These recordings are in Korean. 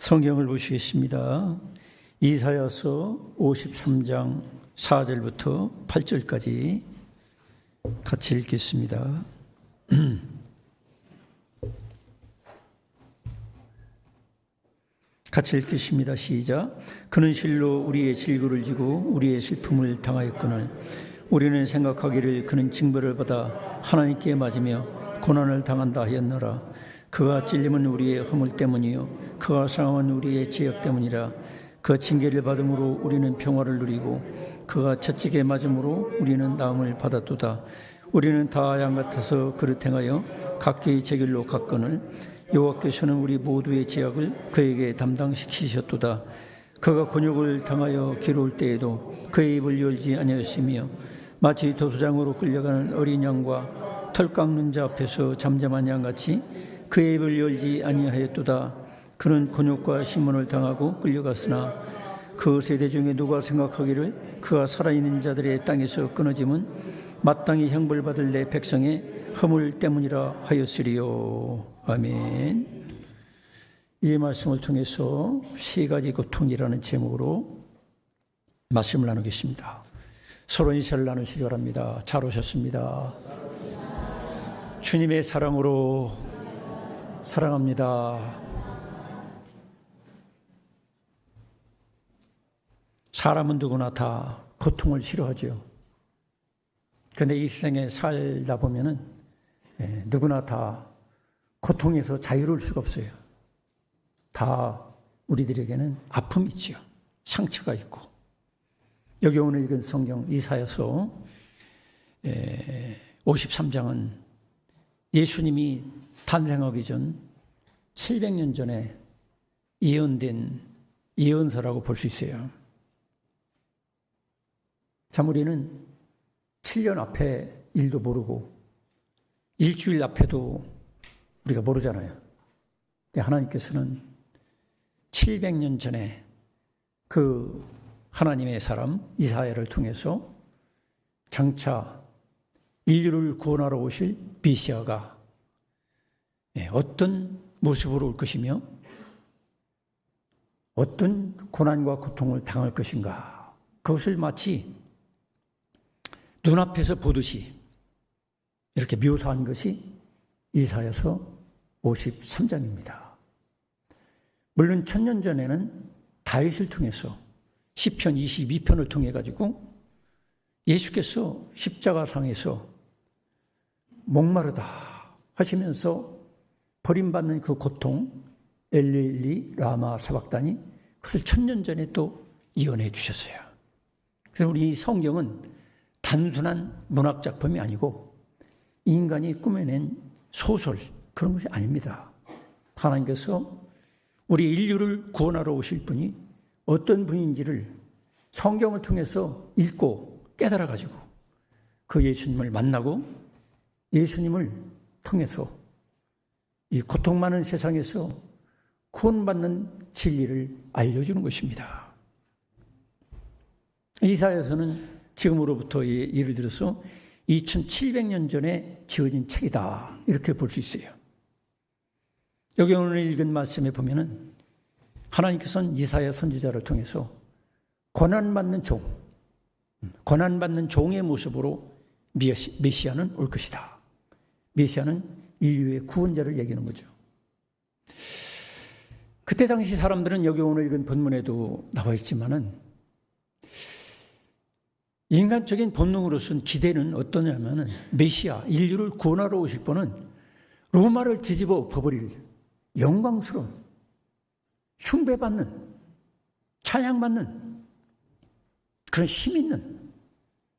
성경을 보시겠습니다. 이사야서 53장 4절부터 8절까지 같이 읽겠습니다. 같이 읽겠습니다. 시작. 그는 실로 우리의 질고를 지고 우리의 슬픔을 당하였거늘 우리는 생각하기를 그는 징벌을 받아 하나님께 맞으며 고난을 당한다 하였노라. 그가 찔림은 우리의 허물 때문이요 그가 상함은 우리의 죄악 때문이라. 그 징계를 받음으로 우리는 평화를 누리고 그가 채찍에 맞음으로 우리는 나음을 받았도다. 우리는 다 양 같아서 그릇 행하여 각기 제 길로 갔거늘 여호와께서는 우리 모두의 죄악을 그에게 담당시키셨도다. 그가 곤욕을 당하여 괴로울 때에도 그의 입을 열지 아니하였으며 마치 도수장으로 끌려가는 어린 양과 털 깎는 자 앞에서 잠잠한 양같이 그의 입을 열지 아니하였도다. 그는 곤욕과 심문을 당하고 끌려갔으나 그 세대 중에 누가 생각하기를 그가 살아있는 자들의 땅에서 끊어짐은 마땅히 형벌받을 내 백성의 허물 때문이라 하였으리요. 아멘. 이 말씀을 통해서 세 가지 고통이라는 제목으로 말씀을 나누겠습니다. 서로 인사를 나누시기 바랍니다. 잘 오셨습니다. 주님의 사랑으로 사랑합니다. 사람은 누구나 다 고통을 싫어하죠. 그런데 이 세상에 살다 보면은 누구나 다 고통에서 자유로울 수가 없어요. 다 우리들에게는 아픔이 있죠. 상처가 있고. 여기 오늘 읽은 성경 이사야서 53장은 예수님이 탄생하기 전 700년 전에 예언된 예언서라고 볼 수 있어요. 참 우리는 7년 앞에 일도 모르고 일주일 앞에도 우리가 모르잖아요. 근데 하나님께서는 700년 전에 그 하나님의 사람 이사야를 통해서 장차 인류를 구원하러 오실 메시아가 어떤 모습으로 올 것이며 어떤 고난과 고통을 당할 것인가, 그것을 마치 눈앞에서 보듯이 이렇게 묘사한 것이 이사야서 53장입니다. 물론 1000년 전에는 다윗을 통해서 시편 22편을 통해 가지고 예수께서 십자가상에서 목마르다 하시면서 버림받는 그 고통, 엘리 라마 사박다니, 그것을 1000년 전에 또 예언해 주셨어요. 그래서 우리 이 성경은 단순한 문학 작품이 아니고 인간이 꾸며낸 소설, 그런 것이 아닙니다. 하나님께서 우리 인류를 구원하러 오실 분이 어떤 분인지를 성경을 통해서 읽고 깨달아가지고 그 예수님을 만나고 예수님을 통해서 이 고통 많은 세상에서 구원받는 진리를 알려주는 것입니다. 이사야서는 지금으로부터 예를 들어서 2700년 전에 지어진 책이다, 이렇게 볼 수 있어요. 여기 오늘 읽은 말씀에 보면은 하나님께서는 이사야 선지자를 통해서 고난받는 종의 모습으로 메시아는 올 것이다. 메시아는 인류의 구원자를 얘기하는 거죠. 그때 당시 사람들은 여기 오늘 읽은 본문에도 나와 있지만은 인간적인 본능으로서는 기대는 어떠냐면은 메시아, 인류를 구원하러 오실 분은 로마를 뒤집어 엎어버릴 영광스러운, 숭배받는, 찬양받는 그런 힘 있는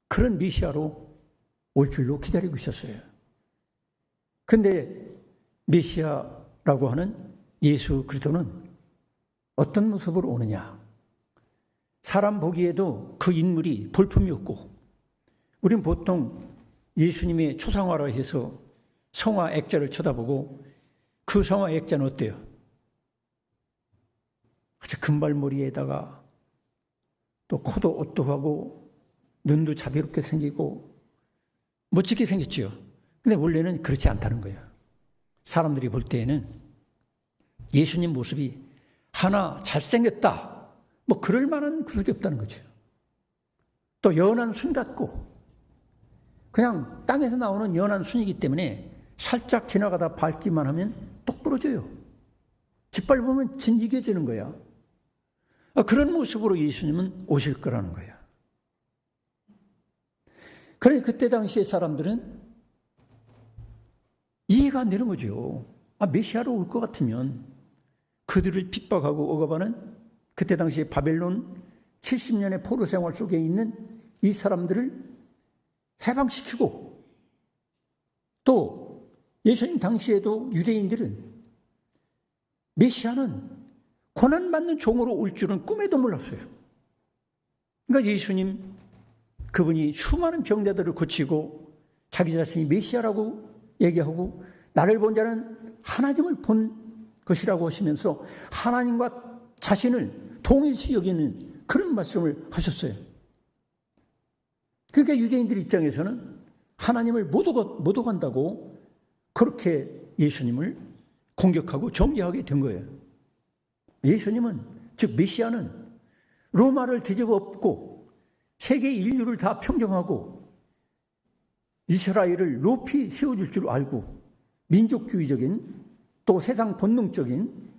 그런 메시아로 올 줄로 기다리고 있었어요. 그런데 메시아라고 하는 예수 그리스도는 어떤 모습으로 오느냐? 사람 보기에도 그 인물이 볼품이 없고, 우리는 보통 예수님의 초상화로 해서 성화 액자를 쳐다보고 그 성화 액자는 어때요? 아주 금발머리에다가 또 코도 오똑하고 눈도 자비롭게 생기고 멋지게 생겼죠. 근데 원래는 그렇지 않다는 거예요. 사람들이 볼 때에는 예수님 모습이 하나 잘생겼다, 뭐 그럴 만한 그릇이 없다는 거죠. 또 연한 순 같고, 그냥 땅에서 나오는 연한 순이기 때문에 살짝 지나가다 밟기만 하면 똑 부러져요. 짓밟으면 진이겨지는 거야. 그런 모습으로 예수님은 오실 거라는 거야. 그러니 그때 당시의 사람들은 이해가 안 되는 거죠. 메시아로 올 것 같으면 그들을 핍박하고 억압하는 그때 당시에 바벨론 70년의 포로 생활 속에 있는 이 사람들을 해방시키고, 또 예수님 당시에도 유대인들은 메시아는 고난받는 종으로 올 줄은 꿈에도 몰랐어요. 그러니까 예수님, 그분이 수많은 병자들을 고치고 자기 자신이 메시아라고 얘기하고 나를 본 자는 하나님을 본 것이라고 하시면서 하나님과 자신을 동일시 여기는 그런 말씀을 하셨어요. 그러니까 유대인들 입장에서는 하나님을 못 오간다고 그렇게 예수님을 공격하고 정죄하게 된 거예요. 예수님은, 즉 메시아는 로마를 뒤집어 엎고 세계 인류를 다 평정하고 이스라엘을 높이 세워줄 줄 알고 민족주의적인, 또 세상 본능적인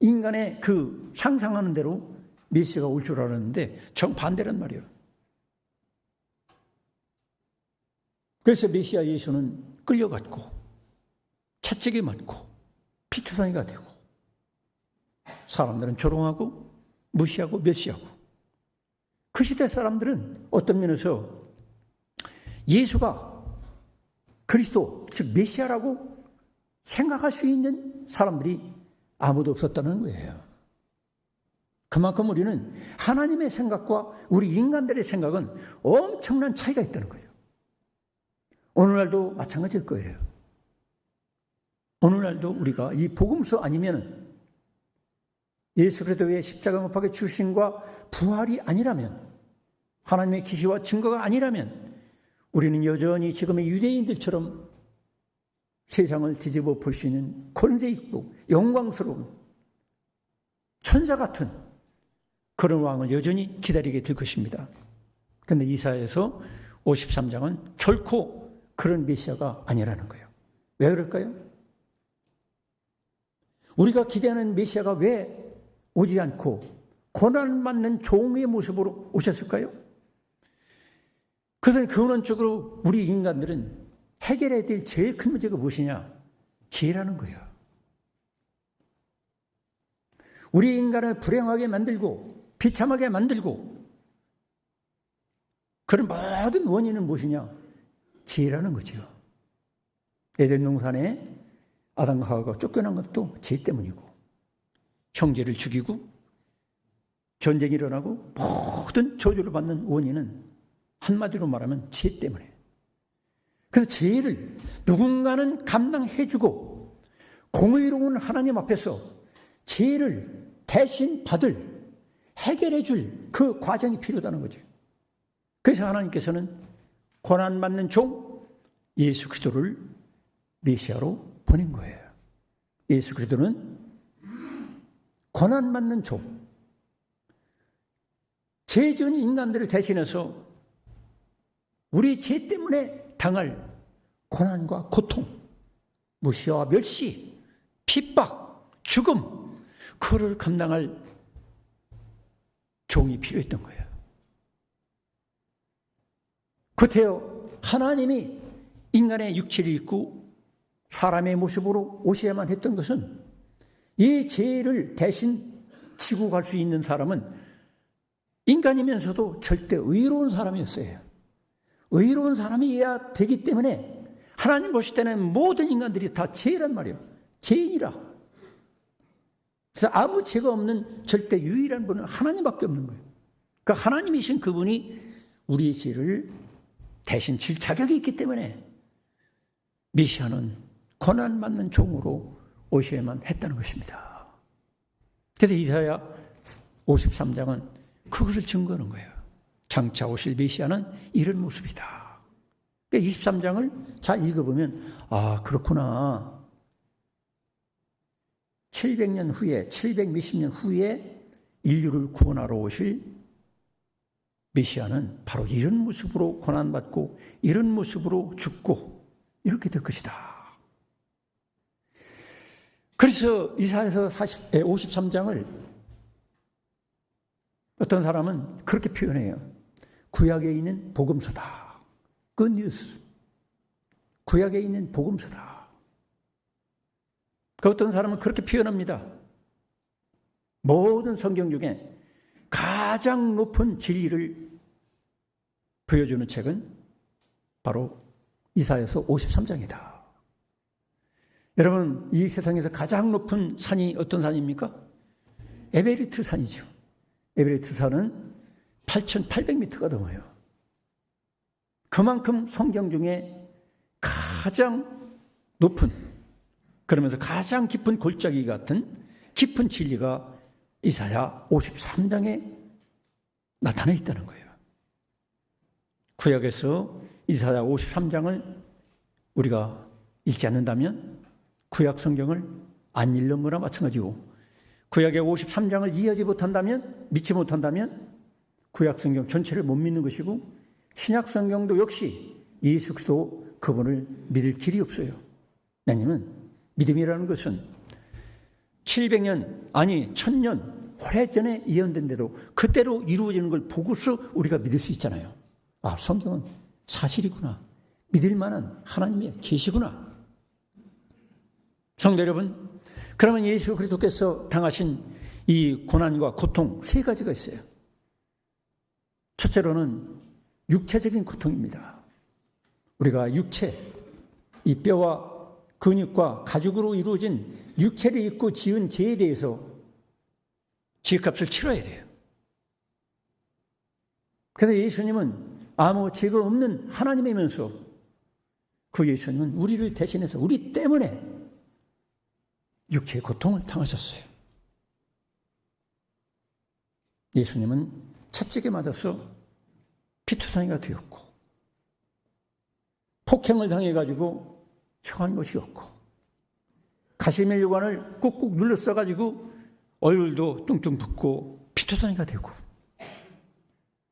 인간의 그 상상하는 대로 메시아가 올 줄 알았는데 정반대란 말이에요. 그래서 메시아 예수는 끌려갔고 채찍에 맞고 피투성이가 되고 사람들은 조롱하고 무시하고 멸시하고, 그 시대 사람들은 어떤 면에서 예수가 그리스도, 즉 메시아라고 생각할 수 있는 사람들이 아무도 없었다는 거예요. 그만큼 우리는 하나님의 생각과 우리 인간들의 생각은 엄청난 차이가 있다는 거예요. 오늘날도 마찬가지일 거예요. 오늘날도 우리가 이 복음서 아니면은, 예수 그리스도의 십자가 못 박혀 죽으심과 부활이 아니라면, 하나님의 계시와 증거가 아니라면 우리는 여전히 지금의 유대인들처럼 세상을 뒤집어 볼 수 있는 권세 있고 영광스러운 천사 같은 그런 왕을 여전히 기다리게 될 것입니다. 그런데 이사야서 53장은 결코 그런 메시아가 아니라는 거예요. 왜 그럴까요? 우리가 기대하는 메시아가 왜 오지 않고 고난받는 종의 모습으로 오셨을까요? 그래서 근원적으로 우리 인간들은 해결해야 될 제일 큰 문제가 무엇이냐? 죄라는 거예요. 우리 인간을 불행하게 만들고 비참하게 만들고 그런 모든 원인은 무엇이냐? 죄라는 거죠. 에덴 동산에 아담과 하와가 쫓겨난 것도 죄 때문이고, 형제를 죽이고 전쟁이 일어나고 모든 저주를 받는 원인은 한마디로 말하면 죄 때문에. 그래서 죄를 누군가는 감당해주고 공의로운 하나님 앞에서 죄를 대신 받을, 해결해줄 그 과정이 필요하다는 거죠. 그래서 하나님께서는 고난받는 종 예수 그리스도를 메시아로 보낸 거예요. 예수 그리스도는 고난받는 종, 죄 지은 인간들을 대신해서 우리 죄 때문에 당할 고난과 고통, 무시와 멸시, 핍박, 죽음, 그를 감당할 종이 필요했던 거예요. 구태여 하나님이 인간의 육체를 입고 사람의 모습으로 오셔야만 했던 것은 이 죄를 대신 지고 갈 수 있는 사람은 인간이면서도 절대 의로운 사람이었어요. 의로운 사람이어야 되기 때문에 하나님 보실 때는 모든 인간들이 다 죄란 말이에요. 죄인이라. 그래서 아무 죄가 없는 절대 유일한 분은 하나님밖에 없는 거예요. 그러니까 하나님이신 그분이 우리의 죄를 대신 질 자격이 있기 때문에 메시아는 고난받는 종으로 오셔야만 했다는 것입니다. 그래서 이사야 53장은 그것을 증거하는 거예요. 장차 오실 메시아는 이런 모습이다. 23장을 잘 읽어보면 그렇구나. 700년 후에 700몇십 년 후에 인류를 구원하러 오실 메시아는 바로 이런 모습으로 고난받고 이런 모습으로 죽고 이렇게 될 것이다. 그래서 이사야서 53장을 어떤 사람은 그렇게 표현해요. 구약에 있는 복음서다. Good news. 구약에 있는 복음서다. 그 어떤 사람은 그렇게 표현합니다. 모든 성경 중에 가장 높은 진리를 보여주는 책은 바로 이사야서 53장이다. 여러분, 이 세상에서 가장 높은 산이 어떤 산입니까? 에베레스트 산이죠. 에베레스트 산은 8,800m가 넘어요. 그만큼 성경 중에 가장 높은, 그러면서 가장 깊은 골짜기 같은 깊은 진리가 이사야 53장에 나타나 있다는 거예요. 구약에서 이사야 53장을 우리가 읽지 않는다면 구약 성경을 안 읽는 거나 마찬가지고, 구약의 53장을 이해하지 못한다면, 믿지 못한다면 구약 성경 전체를 못 믿는 것이고, 신약 성경도 역시 예수 그리스도 그분을 믿을 길이 없어요. 왜냐하면 믿음이라는 것은 700년 아니 1000년 오래전에 예언된 대로 그대로 이루어지는 걸 보고서 우리가 믿을 수 있잖아요. 아, 성경은 사실이구나. 믿을 만한 하나님의 계시구나. 성도 여러분, 그러면 예수 그리스도께서 당하신 이 고난과 고통 세 가지가 있어요. 첫째로는 육체적인 고통입니다. 우리가 육체, 이 뼈와 근육과 가죽으로 이루어진 육체를 입고 지은 죄에 대해서 죄값을 치러야 돼요. 그래서 예수님은 아무 죄가 없는 하나님이면서 그 예수님은 우리를 대신해서 우리 때문에 육체의 고통을 당하셨어요. 예수님은 채찍에 맞아서 피투성이가 되었고, 폭행을 당해가지고 처한 것이었고, 가시멜 요관을 꾹꾹 눌러써가지고 얼굴도 뚱뚱 붓고 피투성이가 되고,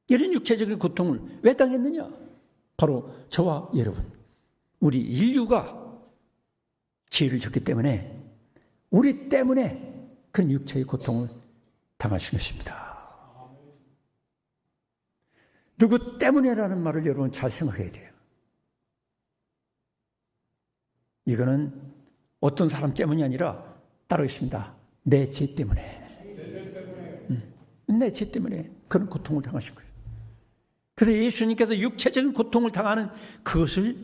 이런 육체적인 고통을 왜 당했느냐? 바로 저와 여러분, 우리 인류가 죄를 졌기 때문에, 우리 때문에 그런 육체의 고통을 당하신 것입니다. 누구 때문에라는 말을 여러분 잘 생각해야 돼요. 이거는 어떤 사람 때문이 아니라 따로 있습니다. 내 죄 때문에. 내 죄 때문에 그런 고통을 당하신 거예요. 그래서 예수님께서 육체적인 고통을 당하는 그것을,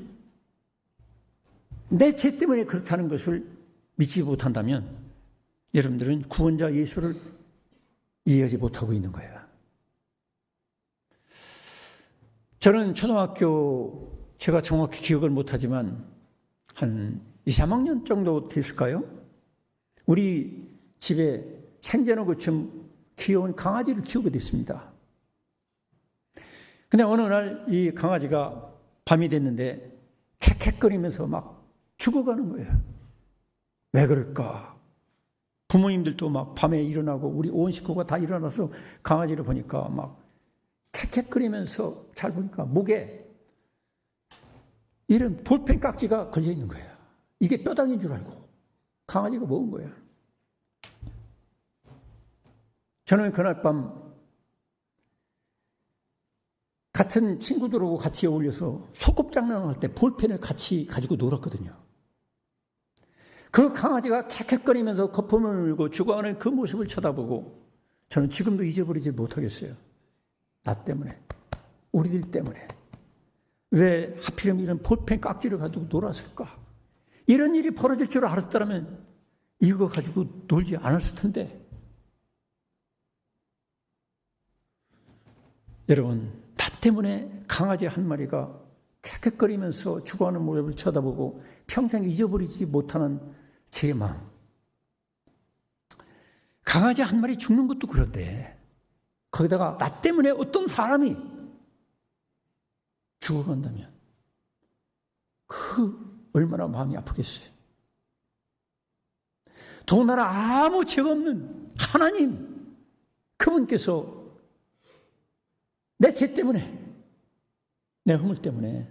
내 죄 때문에 그렇다는 것을 믿지 못한다면 여러분들은 구원자 예수를 이해하지 못하고 있는 거예요. 저는 초등학교, 제가 정확히 기억을 못하지만 한 2, 3학년 정도 됐을까요? 우리 집에 생전에 그쯤 귀여운 강아지를 키우게 됐습니다. 근데 어느 날 이 강아지가 밤이 됐는데 캑캑거리면서 막 죽어가는 거예요. 왜 그럴까? 부모님들도 막 밤에 일어나고 우리 온 식구가 다 일어나서 강아지를 보니까 막 캑캑거리면서 잘 보니까 목에 이런 볼펜 깍지가 걸려 있는 거예요. 이게 뼈다귀인 줄 알고 강아지가 먹은 거예요. 저는 그날 밤 같은 친구들하고 같이 어울려서 소꿉장난을 할 때 볼펜을 같이 가지고 놀았거든요. 그 강아지가 캑캑거리면서 거품을 물고 죽어가는 그 모습을 쳐다보고 저는 지금도 잊어버리지 못하겠어요. 나 때문에, 우리들 때문에 왜 하필이면 이런 볼펜 깍지를 가지고 놀았을까? 이런 일이 벌어질 줄 알았다면 이거 가지고 놀지 않았을 텐데. 여러분, 나 때문에 강아지 한 마리가 캑캑거리면서 죽어가는 모습을 쳐다보고 평생 잊어버리지 못하는 제 마음. 강아지 한 마리 죽는 것도 그런데 거기다가 나 때문에 어떤 사람이 죽어간다면 얼마나 마음이 아프겠어요. 더군다나 아무 죄가 없는 하나님, 그분께서 내 죄 때문에, 내 허물 때문에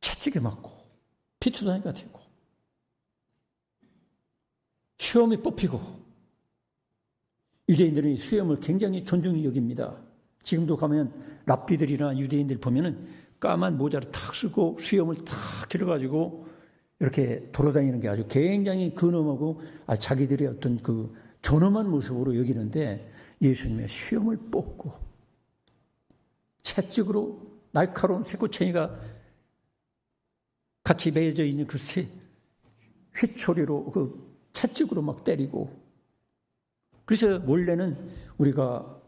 채찍에 맞고 피투성이가 되고 수염이 뽑히고, 유대인들이 수염을 굉장히 존중히 여깁니다. 지금도 가면 랍비들이나 유대인들 보면은 까만 모자를 탁 쓰고 수염을 탁 길어가지고 이렇게 돌아다니는 게 아주 굉장히 근엄하고 자기들의 어떤 그 존엄한 모습으로 여기는데, 예수님의 수염을 뽑고 채찍으로 날카로운 쇠꼬챙이가 같이 매여져 있는 그 휘초리로 그 채찍으로 막 때리고. 그래서 원래는 우리가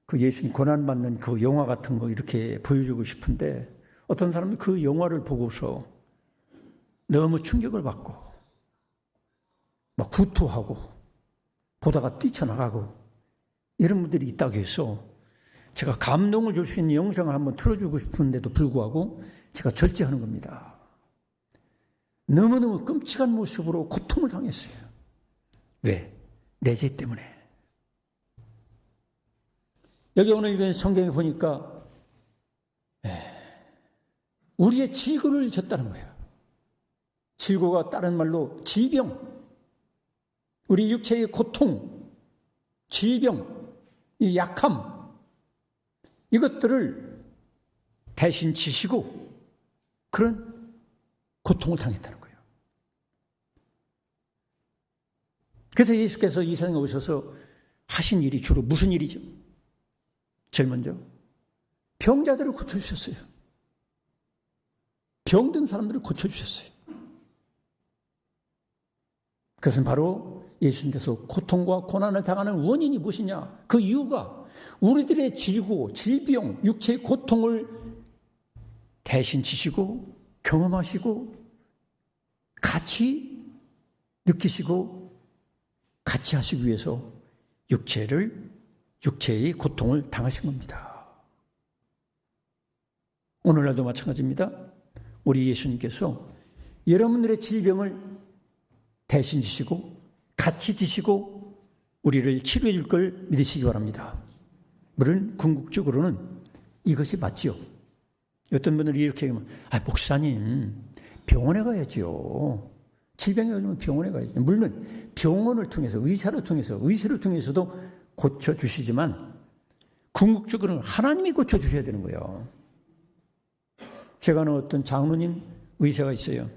그 예수님 고난받는 그 영화 같은 거 이렇게 보여주고 싶은데, 어떤 사람은 그 영화를 보고서 너무 충격을 받고 막 구토하고 보다가 뛰쳐나가고 이런 분들이 있다고 해서 제가 감동을 줄 수 있는 영상을 한번 틀어주고 싶은데도 불구하고 제가 절제하는 겁니다. 너무너무 끔찍한 모습으로 고통을 당했어요. 왜? 내 죄 때문에. 여기 오늘 읽은 성경에 보니까 우리의 질고를 졌다는 거예요. 질고가 다른 말로 질병, 우리 육체의 고통, 질병, 이 약함, 이것들을 대신 지시고 그런 고통을 당했다는 거예요. 그래서 예수께서 이 세상에 오셔서 하신 일이 주로 무슨 일이죠? 제일 먼저 병자들을 고쳐주셨어요. 병든 사람들을 고쳐주셨어요. 그것은 바로 예수님께서 고통과 고난을 당하는 원인이 무엇이냐? 그 이유가 우리들의 질고, 질병, 육체의 고통을 대신 지시고 경험하시고 같이 느끼시고 같이 하시기 위해서 육체의 고통을 당하신 겁니다. 오늘날도 마찬가지입니다. 우리 예수님께서 여러분들의 질병을 대신 지시고 같이 지시고 우리를 치료해 줄 걸 믿으시기 바랍니다. 물론 궁극적으로는 이것이 맞죠. 어떤 분들이 이렇게 하면 목사님 병원에 가야죠. 질병이 걸리면 병원에 가야죠. 물론 병원을 통해서 의사를 통해서도 고쳐주시지만 궁극적으로는 하나님이 고쳐주셔야 되는 거예요. 제가 아는 어떤 장로님 의사가 있어요.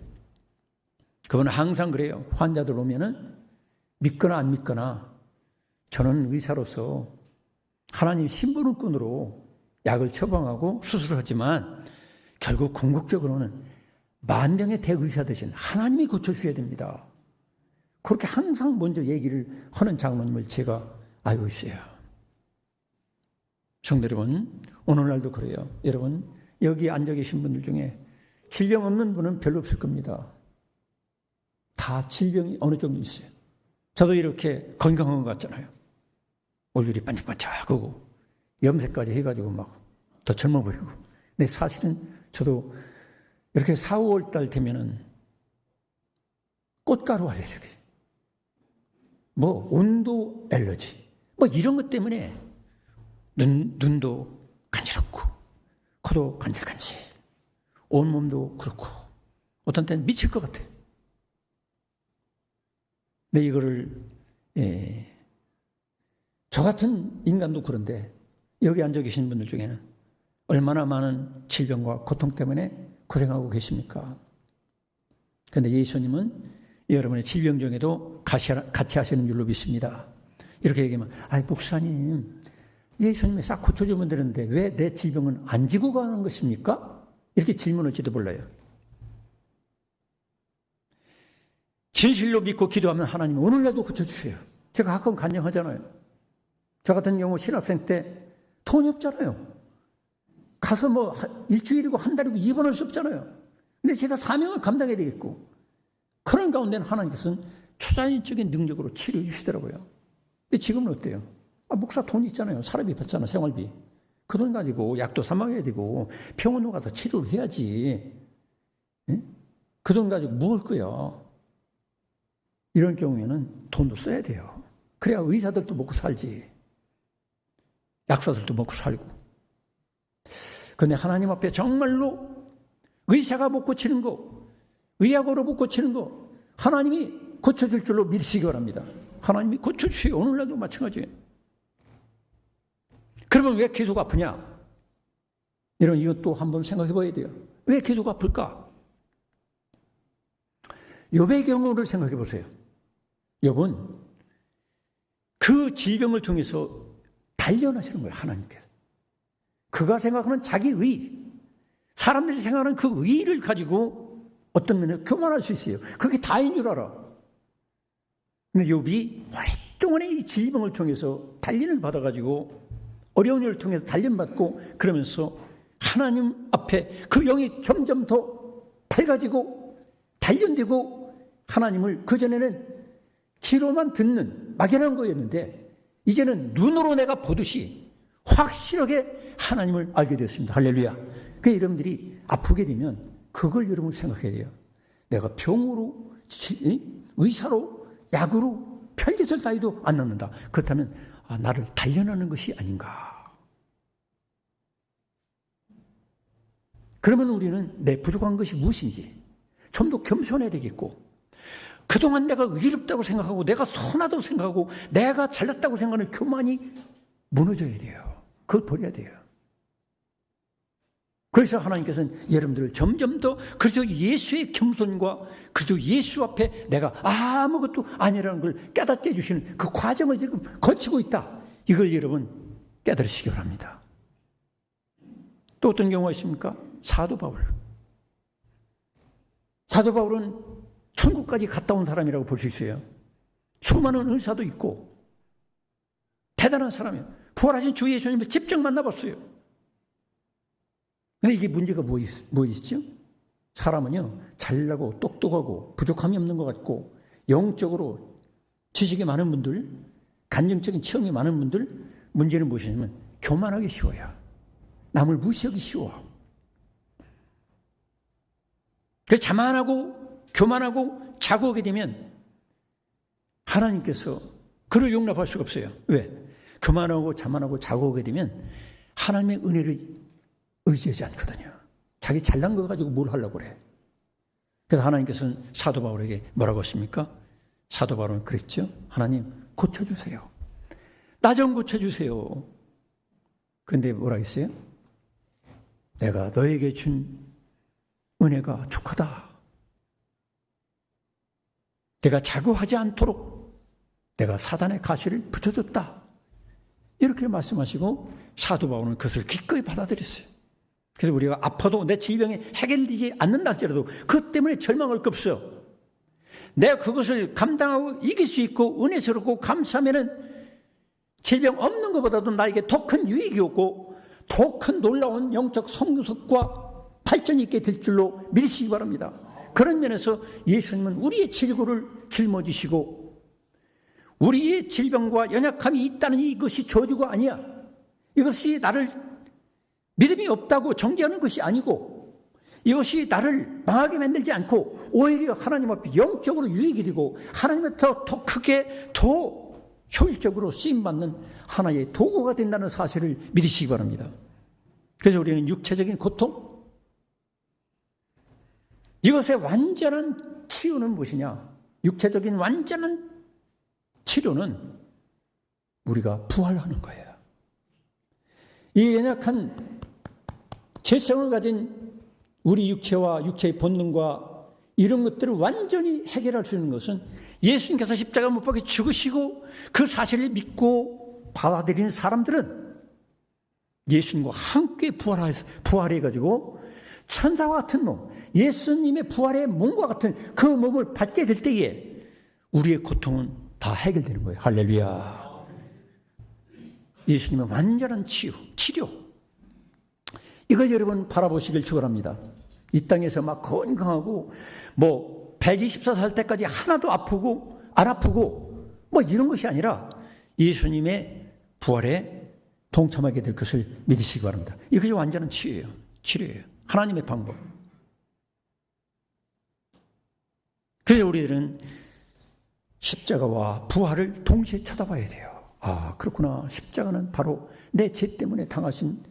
그분은 항상 그래요. 환자들 오면은 믿거나 안 믿거나 저는 의사로서 하나님 신부름꾼으로 약을 처방하고 수술을 하지만 결국 궁극적으로는 만병의 대의사 되신 하나님이 고쳐주셔야 됩니다. 그렇게 항상 먼저 얘기를 하는 장로님을 제가 알고 있어요. 성도 여러분, 오늘날도 그래요. 여러분, 여기 앉아 계신 분들 중에 질병 없는 분은 별로 없을 겁니다. 다 질병이 어느 정도 있어요. 저도 이렇게 건강한 것 같잖아요. 얼굴이 반짝반짝하고 염색까지 해가지고 막 더 젊어 보이고. 근데 사실은 저도 이렇게 4, 5월 달 되면은 꽃가루 알레르기, 온도 알러지, 이런 것 때문에 눈도 간지럽고 코도 간질간질, 온몸도 그렇고 어떤 때는 미칠 것 같아요. 근데 이거를 저 같은 인간도 그런데 여기 앉아 계신 분들 중에는 얼마나 많은 질병과 고통 때문에 고생하고 계십니까? 그런데 예수님은 여러분의 질병 중에도 같이 하시는 줄로 믿습니다. 이렇게 얘기하면 목사님 예수님이 싹 고쳐주면 되는데 왜 내 질병은 안 지고 가는 것입니까? 이렇게 질문할지도 몰라요. 진실로 믿고 기도하면 하나님은 오늘날도 고쳐주세요. 제가 가끔 간증하잖아요. 저 같은 경우 신학생 때 돈이 없잖아요. 가서 일주일이고 한 달이고 입원할 수 없잖아요. 근데 제가 사명을 감당해야 되겠고 그런 가운데는 하나님께서는 초자연적인 능력으로 치료해 주시더라고요. 근데 지금은 어때요? 목사 돈 있잖아요. 사람이 받잖아, 생활비. 그 돈 가지고 약도 사 먹어야 되고 병원으로 가서 치료를 해야지. 그 돈 가지고 뭐 할 거야? 이런 경우에는 돈도 써야 돼요. 그래야 의사들도 먹고 살지. 약사들도 먹고 살고. 그런데 하나님 앞에 정말로 의사가 못 고치는 거, 의학으로 못 고치는 거 하나님이 고쳐줄 줄로 믿으시기 바랍니다. 하나님이 고쳐주세요. 오늘날도 마찬가지예요. 그러면 왜 기도가 아프냐? 이것도 한번 생각해 봐야 돼요. 왜 기도가 아플까? 욥의 경우를 생각해 보세요. 욥은 그 질병을 통해서 단련하시는 거예요. 하나님께서. 그가 생각하는 자기 의, 사람들이 생각하는 그 의를 가지고 어떤 면에 교만할 수 있어요. 그게 다인 줄 알아. 근데 욥이 오랫동안의 이 질병을 통해서 단련을 받아가지고 어려운 일을 통해서 단련받고 그러면서 하나님 앞에 그 영이 점점 더 밝아지고 단련되고 하나님을 그전에는 귀로만 듣는 막연한 거였는데 이제는 눈으로 내가 보듯이 확실하게 하나님을 알게 되었습니다. 할렐루야. 그래서 여러분들이 아프게 되면 그걸 여러분 생각해야 돼요. 내가 병으로, 의사로, 약으로 편리설 따위도 안 낫는다. 그렇다면 나를 단련하는 것이 아닌가. 그러면 우리는 내 부족한 것이 무엇인지 좀 더 겸손해야 되겠고, 그동안 내가 의롭다고 생각하고 내가 선하다고 생각하고 내가 잘났다고 생각하는 교만이 무너져야 돼요. 그걸 버려야 돼요. 그래서 하나님께서는 여러분들을 점점 더 그래도 예수의 겸손과 그래도 예수 앞에 내가 아무것도 아니라는 걸 깨닫게 해주시는 그 과정을 지금 거치고 있다. 이걸 여러분 깨달으시기 바랍니다. 또 어떤 경우가 있습니까? 사도 바울. 사도 바울은 천국까지 갔다 온 사람이라고 볼 수 있어요. 수많은 의사도 있고 대단한 사람이에요. 부활하신 주 예수님을 직접 만나봤어요. 근데 이게 문제가 뭐 있죠? 사람은요, 잘나고 똑똑하고 부족함이 없는 것 같고 영적으로 지식이 많은 분들, 간증적인 체험이 많은 분들, 문제는 무엇이냐면 교만하기 쉬워요. 남을 무시하기 쉬워. 그래서 자만하고 교만하고 자고하게 되면 하나님께서 그를 용납할 수가 없어요. 왜? 교만하고 자만하고 자고하게 되면 하나님의 은혜를 의지하지 않거든요. 자기 잘난 거 가지고 뭘 하려고 그래. 그래서 하나님께서는 사도 바울에게 뭐라고 하십니까? 사도 바울은 그랬죠. 하나님 고쳐주세요. 나 좀 고쳐주세요. 그런데 뭐라 했어요? 내가 너에게 준 은혜가 족하다. 내가 자고하지 않도록 내가 사단의 가시를 붙여줬다. 이렇게 말씀하시고 사도 바울은 그것을 기꺼이 받아들였어요. 그래서 우리가 아파도 내 질병이 해결되지 않는다 할지라도 그것 때문에 절망할 거 없어요. 내가 그것을 감당하고 이길 수 있고 은혜스럽고 감사하면은 질병 없는 것보다도 나에게 더 큰 유익이 없고 더 큰 놀라운 영적 성숙과 발전이 있게 될 줄로 믿으시기 바랍니다. 그런 면에서 예수님은 우리의 질고를 짊어지시고 우리의 질병과 연약함이 있다는 이것이 저주가 아니야. 이것이 나를 믿음이 없다고 정죄하는 것이 아니고 이것이 나를 망하게 만들지 않고 오히려 하나님 앞에 영적으로 유익이 되고 하나님의 더 크게 더 효율적으로 쓰임받는 하나의 도구가 된다는 사실을 믿으시기 바랍니다. 그래서 우리는 육체적인 고통, 이것의 완전한 치유는 무엇이냐? 육체적인 완전한 치료는 우리가 부활하는 거예요. 이 연약한 죄성을 가진 우리 육체와 육체의 본능과 이런 것들을 완전히 해결할 수 있는 것은 예수님께서 십자가 못 박혀 죽으시고 그 사실을 믿고 받아들이는 사람들은 예수님과 함께 부활해가지고 천사와 같은 몸, 예수님의 부활의 몸과 같은 그 몸을 받게 될 때에 우리의 고통은 다 해결되는 거예요. 할렐루야. 예수님의 완전한 치료. 이걸 여러분 바라보시길 축원합니다. 이 땅에서 막 건강하고 124살 살 때까지 하나도 아프고 안 아프고 이런 것이 아니라 예수님의 부활에 동참하게 될 것을 믿으시기 바랍니다. 이것이 완전한 치료예요. 하나님의 방법. 그래서 우리들은 십자가와 부활을 동시에 쳐다봐야 돼요. 아, 그렇구나. 십자가는 바로 내 죄 때문에 당하신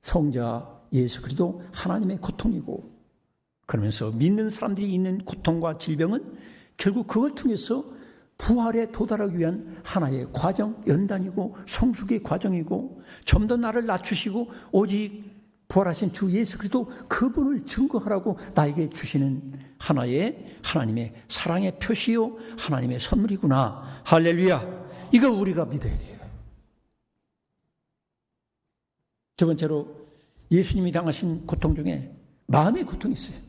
성자 예수 그리스도 하나님의 고통이고, 그러면서 믿는 사람들이 있는 고통과 질병은 결국 그걸 통해서 부활에 도달하기 위한 하나의 과정, 연단이고 성숙의 과정이고, 좀 더 나를 낮추시고 오직 부활하신 주 예수 그리스도 그분을 증거하라고 나에게 주시는 하나의 하나님의 사랑의 표시요 하나님의 선물이구나. 할렐루야. 이거 우리가 믿어야 돼요. 두 번째로 예수님이 당하신 고통 중에 마음의 고통이 있어요.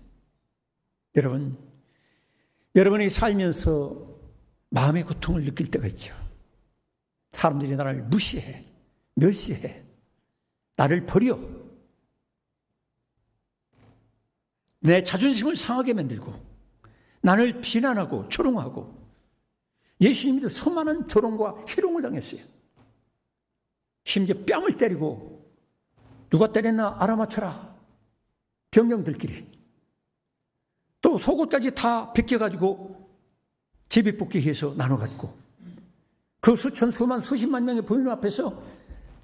여러분이 살면서 마음의 고통을 느낄 때가 있죠. 사람들이 나를 무시해, 멸시해, 나를 버려, 내 자존심을 상하게 만들고, 나를 비난하고 조롱하고. 예수님도 수많은 조롱과 희롱을 당했어요. 심지어 뺨을 때리고, 누가 때렸나 알아맞혀라, 병령들끼리. 또 속옷까지 다 벗겨가지고 제비뽑기해서 나눠가지고, 그 수천 수만 수십만 명의 부인 앞에서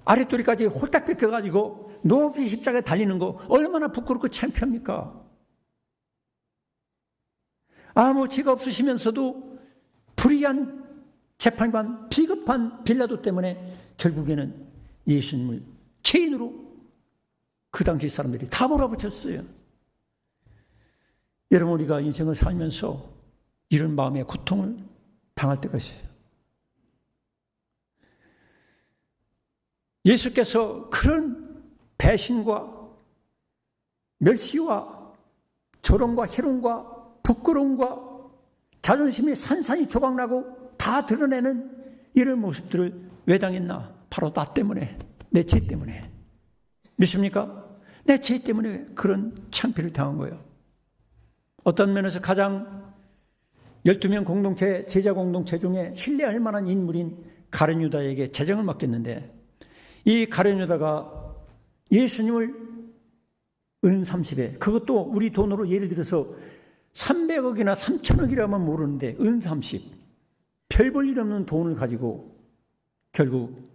아랫도리까지 홀딱 벗겨가지고 높이 십자가에 달리는 거 얼마나 부끄럽고 창피합니까? 아무 죄가 없으시면서도 불의한 재판관, 비겁한 빌라도 때문에 결국에는 예수님을 죄인으로 그 당시 사람들이 다 몰아붙였어요. 여러분, 우리가 인생을 살면서 이런 마음의 고통을 당할 때가 있어요. 예수께서 그런 배신과 멸시와 조롱과 희롱과 부끄러움과 자존심이 산산이 조각나고 다 드러내는 이런 모습들을 왜 당했나? 바로 나 때문에, 내 죄 때문에. 믿습니까? 내 죄 때문에 그런 창피를 당한 거예요. 어떤 면에서 가장 12명 공동체, 제자 공동체 중에 신뢰할 만한 인물인 가룟 유다에게 재정을 맡겼는데, 이 가룟 유다가 예수님을 은 30에, 그것도 우리 돈으로 예를 들어서 300억이나 3천억이라면 모르는데 은 30, 별 볼 일 없는 돈을 가지고 결국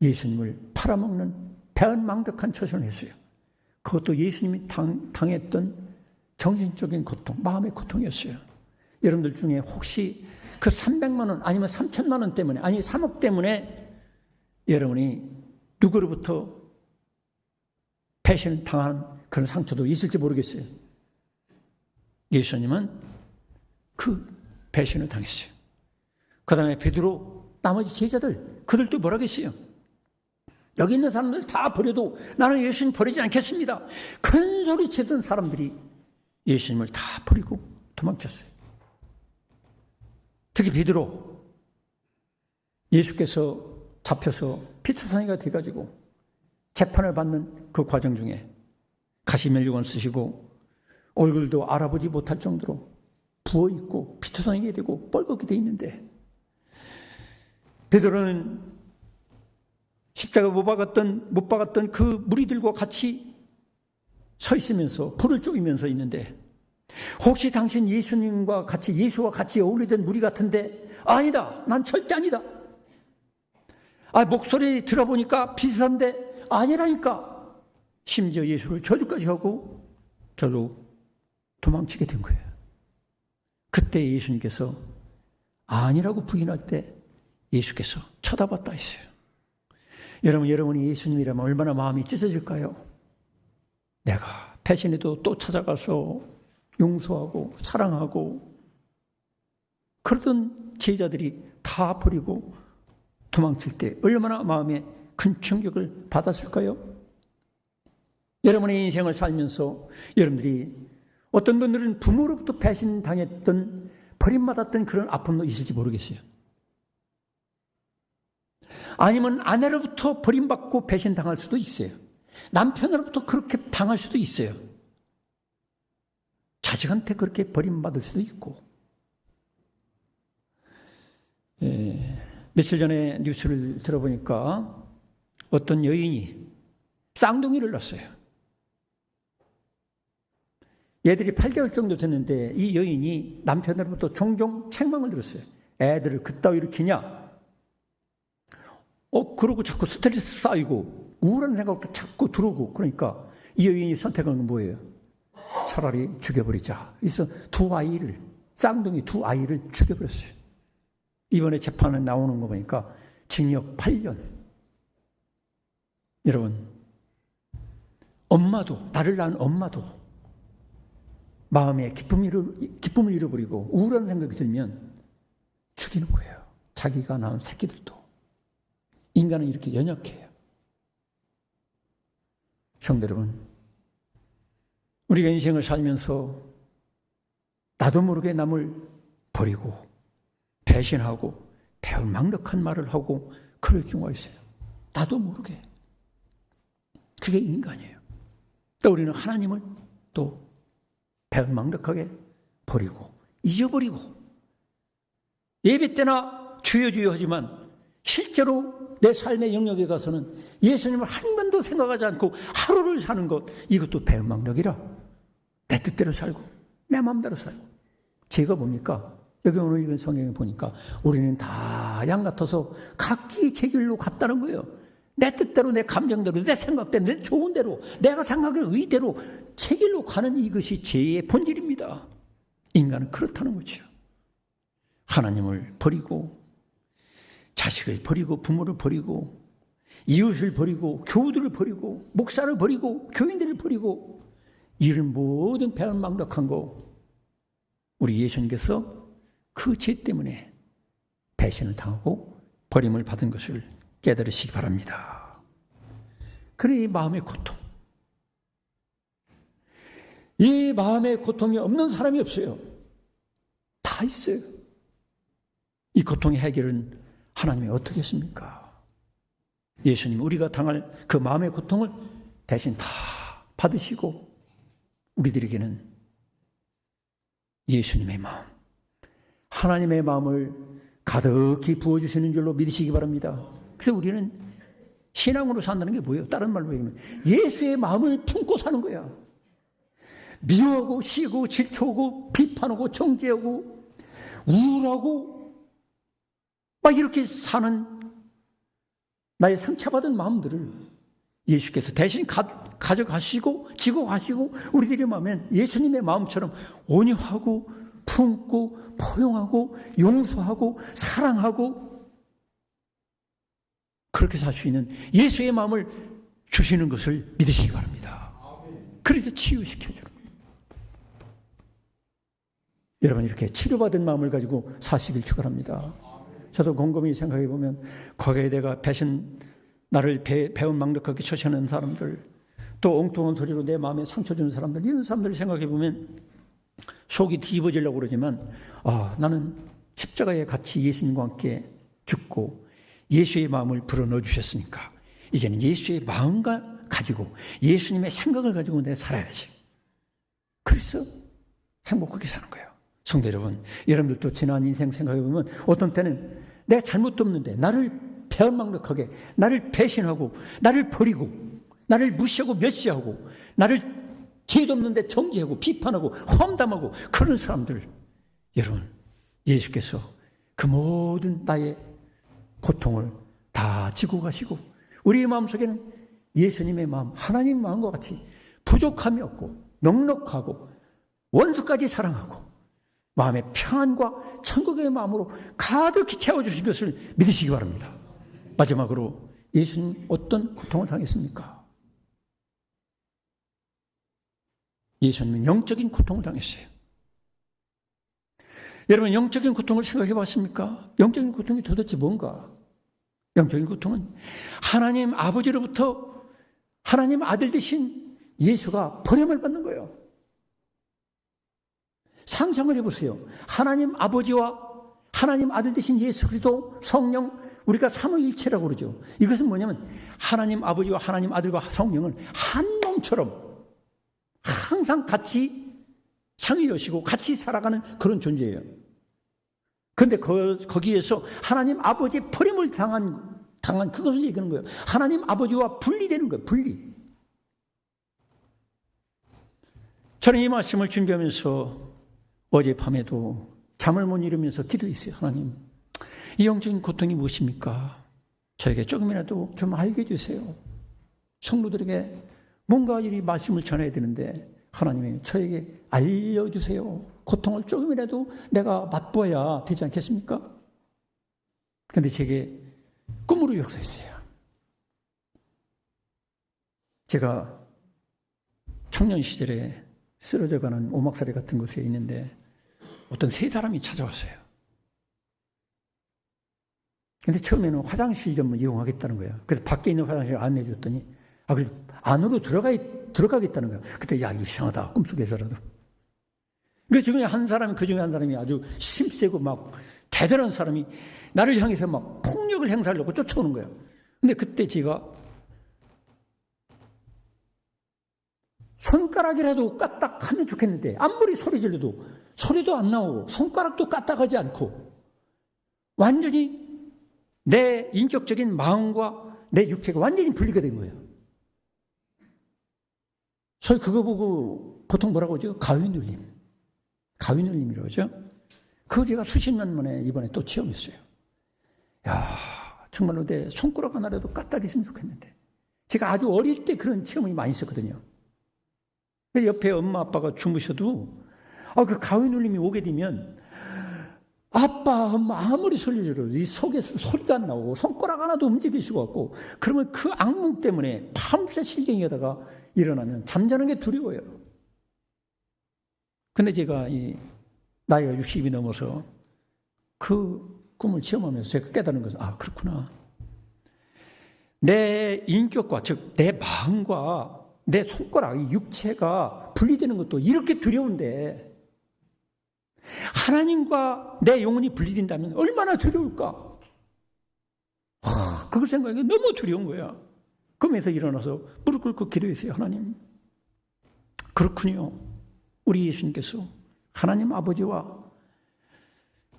예수님을 팔아먹는 배은망덕한 처신을 했어요. 그것도 예수님이 당했던 정신적인 고통, 마음의 고통이었어요. 여러분들 중에 혹시 그 300만 원 아니면 3천만 원 때문에, 아니 3억 때문에 여러분이 누구로부터 배신을 당한 그런 상처도 있을지 모르겠어요. 예수님은 그 배신을 당했어요. 그 다음에 베드로, 나머지 제자들, 그들도 뭐라겠어요? 여기 있는 사람들 다 버려도 나는 예수님 버리지 않겠습니다. 큰 소리 치던 사람들이 예수님을 다 버리고 도망쳤어요. 특히 베드로, 예수께서 잡혀서 피투성이가 돼가지고 재판을 받는 그 과정 중에 가시면류관 쓰시고 얼굴도 알아보지 못할 정도로 부어있고 피투성이게 되고 뻘겋게 돼 있는데, 베드로는 십자가 못 박았던 그 무리들과 같이 서 있으면서 불을 쪼이면서 있는데, 혹시 당신 예수님과 같이, 예수와 같이 어울리던 무리 같은데, 아니다, 난 절대 아니다. 목소리 들어보니까 비슷한데 아니라니까. 심지어 예수를 저주까지 하고 결국 도망치게 된 거예요. 그때 예수님께서 아니라고 부인할 때 예수께서 쳐다봤다 했어요. 여러분이 예수님이라면 얼마나 마음이 찢어질까요? 내가 배신해도 또 찾아가서 용서하고 사랑하고, 그러던 제자들이 다 버리고 도망칠 때 얼마나 마음에 큰 충격을 받았을까요? 여러분의 인생을 살면서 여러분들이, 어떤 분들은 부모로부터 배신당했던, 버림받았던 그런 아픔도 있을지 모르겠어요. 아니면 아내로부터 버림받고 배신당할 수도 있어요. 남편으로부터 그렇게 당할 수도 있어요. 자식한테 그렇게 버림받을 수도 있고. 며칠 전에 뉴스를 들어보니까 어떤 여인이 쌍둥이를 낳았어요. 얘들이 8개월 정도 됐는데 이 여인이 남편으로부터 종종 책망을 들었어요. 애들을 그따위 일으키냐? 그러고 자꾸 스트레스 쌓이고 우울한 생각도 자꾸 들어오고. 그러니까 이 여인이 선택한 건 뭐예요? 차라리 죽여버리자. 그래서 쌍둥이 두 아이를 죽여버렸어요. 이번에 재판에 나오는 거 보니까 징역 8년. 여러분, 엄마도, 나를 낳은 엄마도 마음에 기쁨을 잃어버리고 우울한 생각이 들면 죽이는 거예요. 자기가 낳은 새끼들도. 인간은 이렇게 연약해요. 성도 여러분, 우리가 인생을 살면서 나도 모르게 남을 버리고 배신하고 배은망덕한 말을 하고 그럴 경우가 있어요. 나도 모르게. 그게 인간이에요. 또 우리는 하나님을 또 배은망덕하게 버리고 잊어버리고 예배 때나 주여 주여 하지만 실제로 내 삶의 영역에 가서는 예수님을 한 번도 생각하지 않고 하루를 사는 것, 이것도 배은망덕이라. 내 뜻대로 살고 내 마음대로 살고. 제가 뭡니까? 여기 오늘 읽은 성경에 보니까 우리는 다 양 같아서 각기 제 길로 갔다는 거예요. 내 뜻대로, 내 감정대로, 내 생각대로, 내 좋은 대로, 내가 생각하는 의대로 제 길로 가는 이것이 죄의 본질입니다. 인간은 그렇다는 거죠. 하나님을 버리고 자식을 버리고 부모를 버리고 이웃을 버리고 교우들을 버리고 목사를 버리고 교인들을 버리고 이런 모든 배은망덕한 거, 우리 예수님께서 그 죄 때문에 배신을 당하고 버림을 받은 것을 깨달으시기 바랍니다. 그래, 이 마음의 고통, 이 마음의 고통이 없는 사람이 없어요. 다 있어요. 이 고통의 해결은 하나님이 어떻게 했습니까? 예수님, 우리가 당할 그 마음의 고통을 대신 다 받으시고 우리들에게는 예수님의 마음, 하나님의 마음을 가득히 부어주시는 줄로 믿으시기 바랍니다. 그래서 우리는 신앙으로 산다는 게 뭐예요? 다른 말로 얘기하면 예수의 마음을 품고 사는 거야. 미워하고 시고 질투하고 비판하고 정죄하고 우울하고 막 이렇게 사는 나의 상처받은 마음들을 예수께서 대신 가져가시고 지고 가시고 우리들의 마음엔 예수님의 마음처럼 온유하고 품고 포용하고 용서하고 사랑하고 그렇게 살 수 있는 예수의 마음을 주시는 것을 믿으시기 바랍니다. 그래서 치유시켜주는 거예요. 여러분, 이렇게 치료받은 마음을 가지고 사시길 축원합니다. 저도 곰곰이 생각해 보면 과거에 내가 나를 배은망덕하게 처시하는 사람들, 또 엉뚱한 소리로 내 마음에 상처 주는 사람들, 이런 사람들을 생각해 보면 속이 뒤집어지려고 그러지만 나는 십자가에 같이 예수님과 함께 죽고 예수의 마음을 불어넣어 주셨으니까 이제는 예수의 마음과 가지고 예수님의 생각을 가지고 내가 살아야지. 그래서 행복하게 사는 거예요. 성도 여러분, 여러분들도 지난 인생 생각해 보면 어떤 때는 내가 잘못도 없는데 나를 배은망덕하게, 나를 배신하고, 나를 버리고, 나를 무시하고 멸시하고, 나를 죄도 없는데 정죄하고 비판하고 험담하고 그런 사람들, 여러분, 예수께서 그 모든 나의 고통을 다 지고 가시고 우리의 마음속에는 예수님의 마음, 하나님 마음과 같이 부족함이 없고 넉넉하고 원수까지 사랑하고 마음의 평안과 천국의 마음으로 가득히 채워주신 것을 믿으시기 바랍니다. 마지막으로 예수님 어떤 고통을 당했습니까? 예수님은 영적인 고통을 당했어요. 여러분, 영적인 고통을 생각해 봤습니까? 영적인 고통이 도대체 뭔가? 영적인 고통은 하나님 아버지로부터 하나님 아들 되신 예수가 버림을 받는 거예요. 상상을 해보세요. 하나님 아버지와 하나님 아들 되신 예수 그리스도 성령, 우리가 삼위일체라고 그러죠. 이것은 뭐냐면 하나님 아버지와 하나님 아들과 성령은 한 몸처럼 항상 같이 상의하시고 같이 살아가는 그런 존재예요. 그런데 거기에서 하나님 아버지의 버림을 당한 그것을 얘기하는 거예요. 하나님 아버지와 분리되는 거예요. 분리. 저는 이 말씀을 준비하면서 어젯밤에도 잠을 못 이루면서 기도했어요. 하나님, 이 영적인 고통이 무엇입니까? 저에게 조금이라도 좀 알게 해주세요. 성도들에게 뭔가 이 말씀을 전해야 되는데 하나님이 저에게 알려주세요. 고통을 조금이라도 내가 맛보아야 되지 않겠습니까? 그런데 제게 꿈으로 역사했어요. 제가 청년 시절에 쓰러져가는 오막살이 같은 곳에 있는데 어떤 세 사람이 찾아왔어요. 근데 처음에는 화장실 좀 이용하겠다는 거예요. 그래서 밖에 있는 화장실을 안내해 줬더니 그래서 안으로 들어가겠다는 거예요. 그때 야, 이상하다. 꿈속에서라도. 그 중에 한 사람이 아주 힘세고 막 대단한 사람이 나를 향해서 막 폭력을 행사하려고 쫓아오는 거예요. 근데 그때 제가 손가락이라도 까딱하면 좋겠는데 아무리 소리 질러도 소리도 안 나오고 손가락도 까딱하지 않고 완전히 내 인격적인 마음과 내 육체가 완전히 분리가 된 거예요. 저희 그거 보고 보통 뭐라고 하죠? 가위눌림이라고 하죠. 그거 제가 수십 년 만에 이번에 또 체험했어요. 야, 정말로 내 손가락 하나라도 까딱했으면 좋겠는데. 제가 아주 어릴 때 그런 체험이 많이 있었거든요. 옆에 엄마 아빠가 주무셔도 그 가위눌림이 오게 되면 아빠 엄마 아무리 소리 질러도 이 속에서 소리가 안 나오고 손가락 하나도 움직일 수가 없고 그러면 그 악몽 때문에 밤새 실경이 하다가 일어나면 잠자는 게 두려워요. 근데 제가 이 나이가 60이 넘어서 그 꿈을 체험하면서 제가 깨달은 것은 그렇구나. 내 인격과 즉 내 마음과 내 손가락, 이 육체가 분리되는 것도 이렇게 두려운데 하나님과 내 영혼이 분리된다면 얼마나 두려울까? 그걸 생각하니까 너무 두려운 거야. 그러면서 일어나서 무릎 꿇고 기도했어요. 하나님, 그렇군요. 우리 예수님께서 하나님 아버지와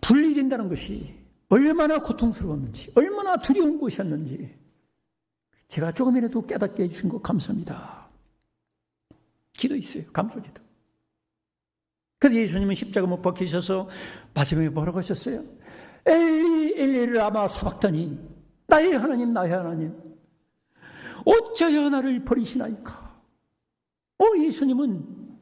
분리된다는 것이 얼마나 고통스러웠는지, 얼마나 두려운 것이었는지 제가 조금이라도 깨닫게 해주신 것 감사합니다. 기도했어요. 감사기도. 그래서 예수님은 십자가 못 박히셔서 마지막에 뭐라고 하셨어요? 엘리 엘리를 아마 사박더니 나의 하나님 나의 하나님 어찌하여 나를 버리시나이까. 예수님은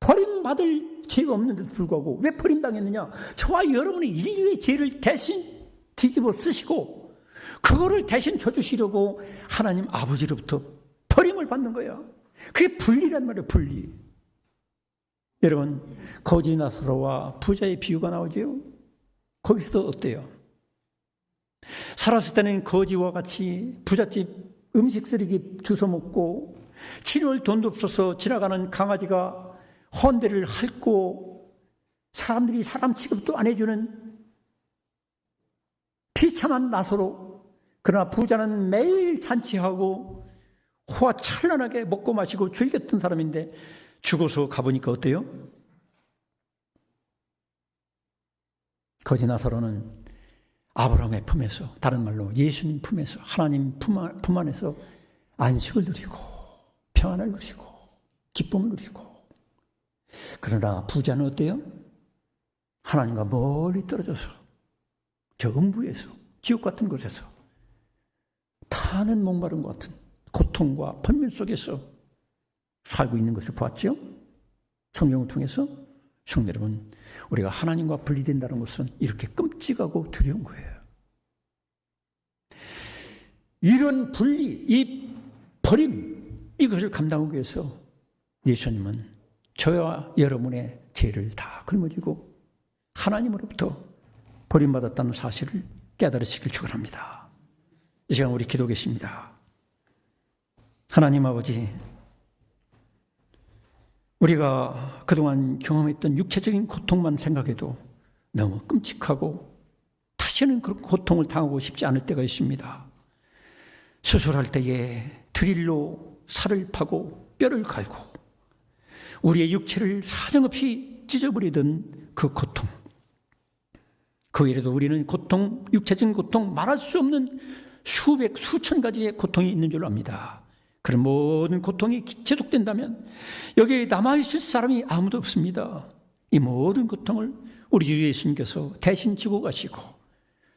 버림받을 죄가 없는데도 불구하고 왜 버림당했느냐? 저와 여러분의 인류의 죄를 대신 뒤집어 쓰시고 그거를 대신 져주시려고 하나님 아버지로부터 버림을 받는 거예요. 그게 분리란 말이에요. 분리. 여러분, 거지 나사로와 부자의 비유가 나오죠. 거기서도 어때요? 살았을 때는 거지와 같이 부잣집 음식 쓰레기 주워 먹고 치료할 돈도 없어서 지나가는 강아지가 헌대를 핥고 사람들이 사람 취급도 안 해주는 비참한 나사로. 그러나 부자는 매일 잔치하고 호화찬란하게 먹고 마시고 즐겼던 사람인데 죽어서 가보니까 어때요? 거지 나사로는 아브라함의 품에서, 다른 말로 예수님 품에서, 하나님 품 안에서 안식을 누리고 평안을 누리고 기쁨을 누리고. 그러나 부자는 어때요? 하나님과 멀리 떨어져서 저 음부에서, 지옥 같은 곳에서 타는 목마른 것 같은 고통과 번민 속에서 살고 있는 것을 보았죠. 성경을 통해서. 성도 여러분, 우리가 하나님과 분리된다는 것은 이렇게 끔찍하고 두려운 거예요. 이런 분리, 이 버림, 이것을 감당하기 위해서 예수님은 저와 여러분의 죄를 다 걸머쥐고 하나님으로부터 버림받았다는 사실을 깨달으시길 축원합니다. 이 시간 우리 기도하겠습니다. 하나님 아버지, 우리가 그동안 경험했던 육체적인 고통만 생각해도 너무 끔찍하고 다시는 그런 고통을 당하고 싶지 않을 때가 있습니다. 수술할 때에 드릴로 살을 파고 뼈를 갈고 우리의 육체를 사정없이 찢어버리던 그 고통, 그 외에도 우리는 고통, 육체적인 고통, 말할 수 없는 수백, 수천 가지의 고통이 있는 줄 압니다. 그런 모든 고통이 지속된다면 여기에 남아있을 사람이 아무도 없습니다. 이 모든 고통을 우리 주 예수님께서 대신 지고 가시고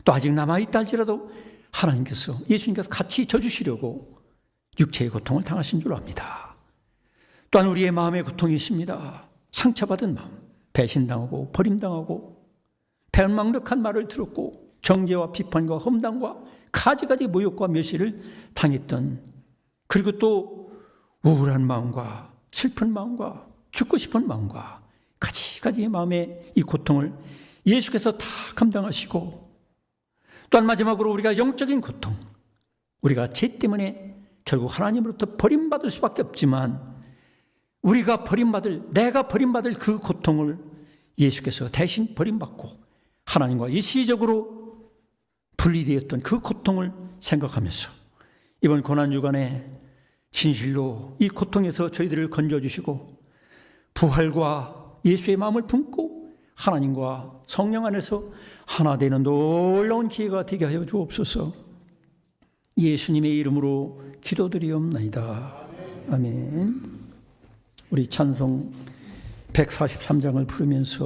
또 아직 남아있다 할지라도 하나님께서 예수님께서 같이 져주시려고 육체의 고통을 당하신 줄 압니다. 또한 우리의 마음의 고통이 있습니다. 상처받은 마음, 배신당하고 버림당하고 배은망덕한 말을 들었고 정죄와 비판과 험담과 가지가지 모욕과 멸시를 당했던, 그리고 또 우울한 마음과 슬픈 마음과 죽고 싶은 마음과 가지가지의 마음의 이 고통을 예수께서 다 감당하시고, 또한 마지막으로 우리가 영적인 고통, 우리가 죄 때문에 결국 하나님으로부터 버림받을 수밖에 없지만 우리가 내가 버림받을 그 고통을 예수께서 대신 버림받고 하나님과 일시적으로 분리되었던 그 고통을 생각하면서 이번 고난주간에 진실로 이 고통에서 저희들을 건져주시고 부활과 예수의 마음을 품고 하나님과 성령 안에서 하나 되는 놀라운 기회가 되게 하여 주옵소서. 예수님의 이름으로 기도드리옵나이다. 아멘. 우리 찬송 143장을 부르면서